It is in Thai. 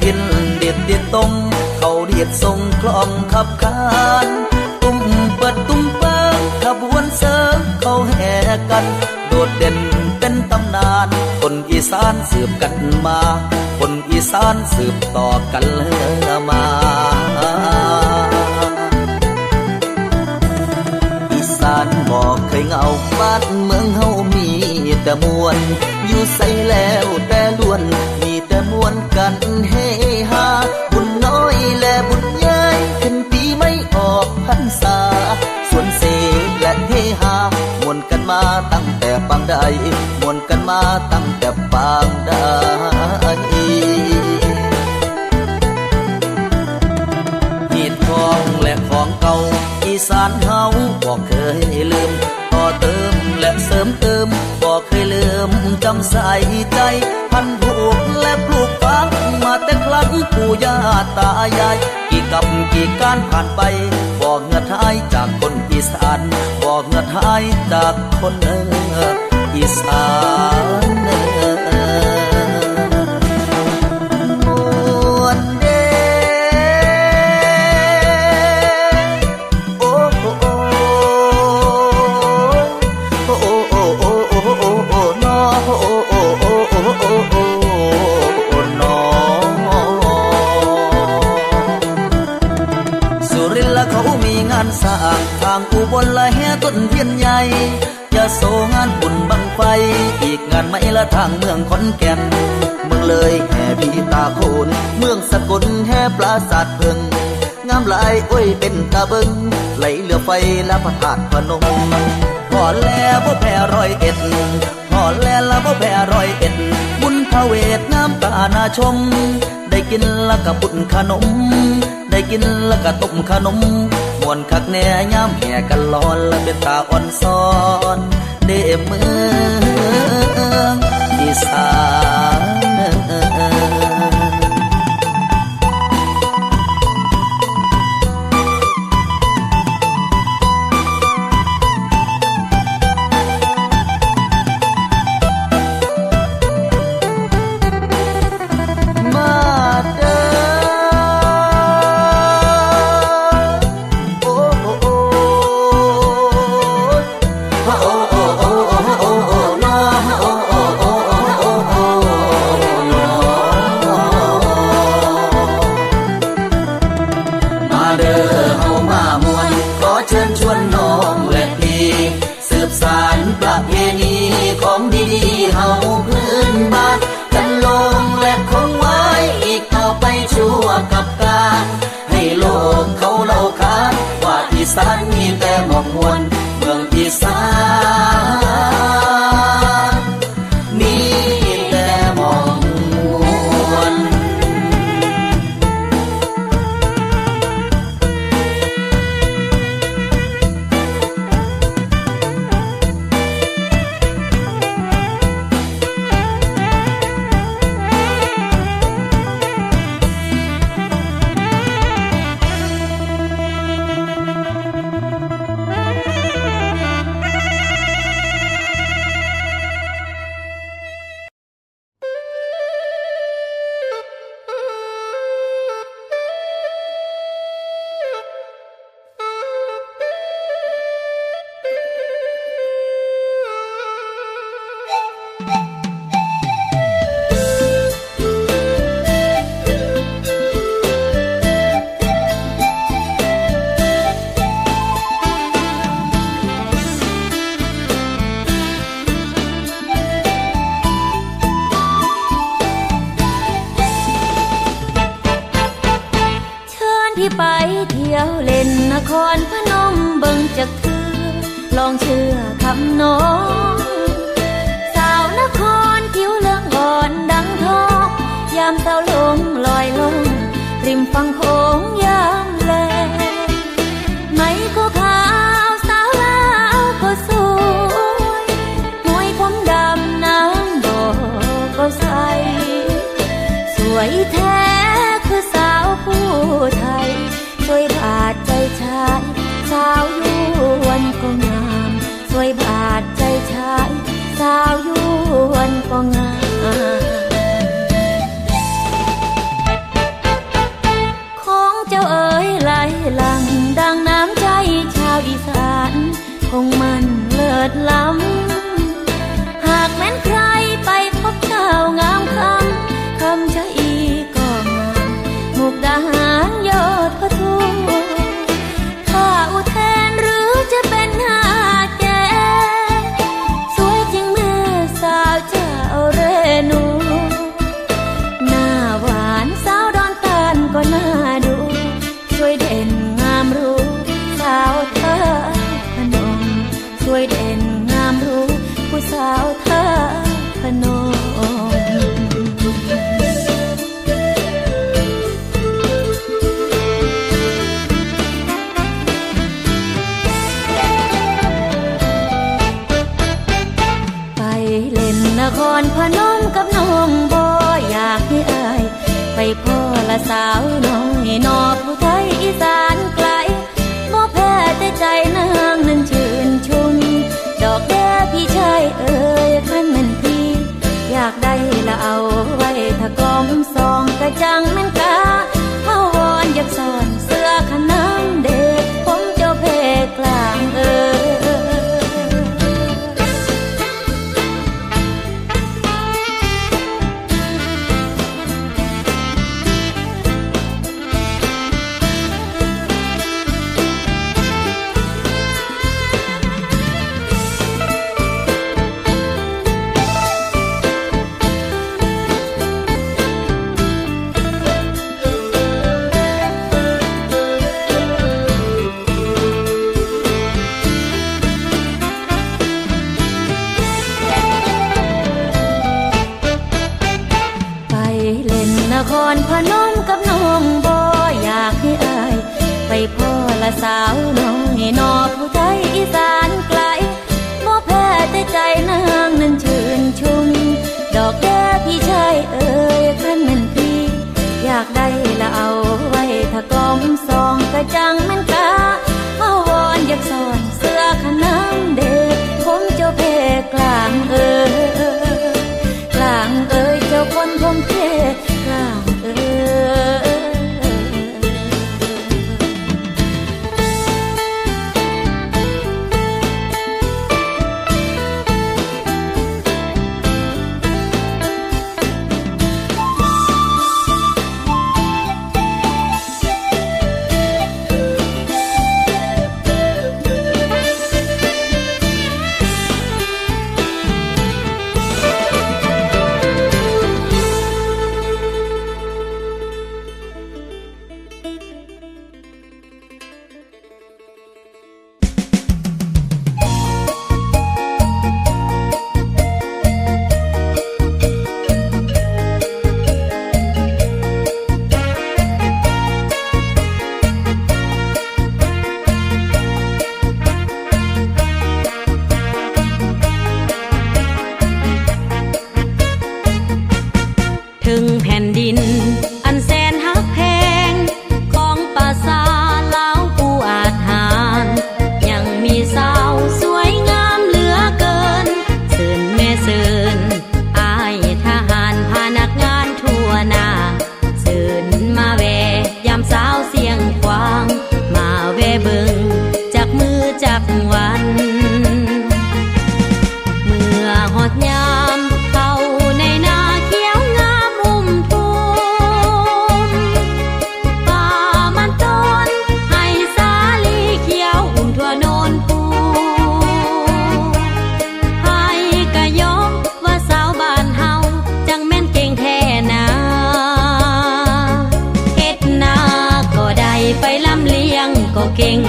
กินเด็ดเด็ดต้มเขาเดียดทรงคลองขับคานตุ้มเปิดตุ้มเปิงขบวนเสริมเขาแห่กันโดดเด่นเป็นตำนานคนอีสานสืบกันมาคนอีสานสืบต่อกันมาอีสานบอกเคยเหงาบ้านเมืองเฮามีแต่มวลอยู่ใส่แล้วแต่ล้วนมีแต่มวลกันเฮฮาบุญน้อยและบุญใหญ่ขึ้นปีไม่ออกพรรษาส่วนเสกและเฮฮามวนกันมาตั้งแต่ปางใดมวนกันมาตั้งแต่ปางใดหีดทองและของเก่าอีสานเฮาบอกเคยลืมต่อเติมและเสริมเติมบอกเคยลืมจำใส่ใจพันผูกและปลูกฝังมาแต่ครั้งปู่ย่าตายายกี่กับกี่การผ่านไปบอกเงือดหายจากคนอีสานบอกเงือดหายจากคนอีสานสร้างทางอุบลละแห่ต้นเทียนใหญ่ยะโสงานบุญบังไฟอีกงานไม่ละทางเมืองขอนแก่นเมืองเลยแห่พีตาโคนเมืองสกลแห่ปราสาทเพิงงามหลายโอ้ยเป็นตาเบิงไหลเรือไฟและพระธาตุพนมพอแล้วบ่แพ้101พอแล้วละบ่แพ้101บุญพระเวทงามตานาชมได้กินละกะบุญขนมได้กินละกะต้มขนมมวนคักแน่ย้ำแห่กันลอนและเป็นตาอ่อนซ้อนเด้เมืองอีสานอีสานมีแต่หมอกมวลเมืองอีสานมีแต่หมอกมวลไปเที่ยวเล่นนครพนมเบิ่งจักเทื่อลองเชื่อคำน้องสาวนครผิวเหลืองอ่อนดังทองยามเศร้าลงลอยลงริมฝั่งโขงยามแลไหมก็ขาวสาวลาวก็สวยมวยผมดำน้ำบ่อก็ใสสวยแท้คือสาวผู้ไทยสวยบาดใจชายสาวยวนก็งามสวยบาดใจชายสาวยวนก็งาม ล้ำหากแม้นใครไปพบเจ้างามคำชะอีก็งามมุกดาหารยอดพะทูข้าอุเทนหรือจะเป็นหาแก่สวยจริงแม่สาวเจ้าเรนูหน้าหวานสาวดอนตาลก็น่าดูสวยเด่นงามรู้สาวเธอพนมสวยเด่นงามรู้ผู้สาวเธอพนมไปเล่นนครพนมกับน้องบ่อยากให้อายไปพ่อละสาวน้อยนอผู้ไทยอีสานไกลบ่แพ้แต่ใจนางนั้นชื่นชุมดอกแก้พี่ชายเอ่ยคันแม่นพี่อยากได้ละเอาไว้ถ้ากองซองกะจังแม่นกาเฮาวอนอยากสอนเสื้อขนามเด็กผมเจ้าเพกลางเอ่ยนครพนมกับน้องบ่อยากให้อายไปพ่อละสาวน้อยนอผู้ไทยอีสานไกลบ่แพ้แต่ใจนางนั้นชื่นชุมดอกแก้พี่ชายเอ่ยคันแม่นพี่อยากได้ละเอาไว้ถ้ากองซองกะจังแม่นกาเฮาวอนอยากสอนเสื้อขนามเด็กผมเจ้าเพกลางเอ่ยกลางเอ่ยเจ้าคนผมเพกลางเอ่ยถึงแผ่นดินอันแสนฮักแพงของป่าซาลาวผู้อาจหารยังมีสาวสวยงามเหลือเกินเสิร์นแม่เสิร์นอายทหารพนักงานทั่วหน้าเสิร์นมาแวะยามสาวเสียงควางมาแวะเบิ่งจากมือจากวันเมื่อฮอดยามเข้าในนาเขียวงามอุ้มทุ่มป่ามันต้นให้สาลีเขียวอุ้มทั่วโนนปูให้กะยอมว่าสาวบ้านเฮาจังแม่นเก่งแท้นาเฮ็ดนาก็ได้ไปลำเลียงก็เก่ง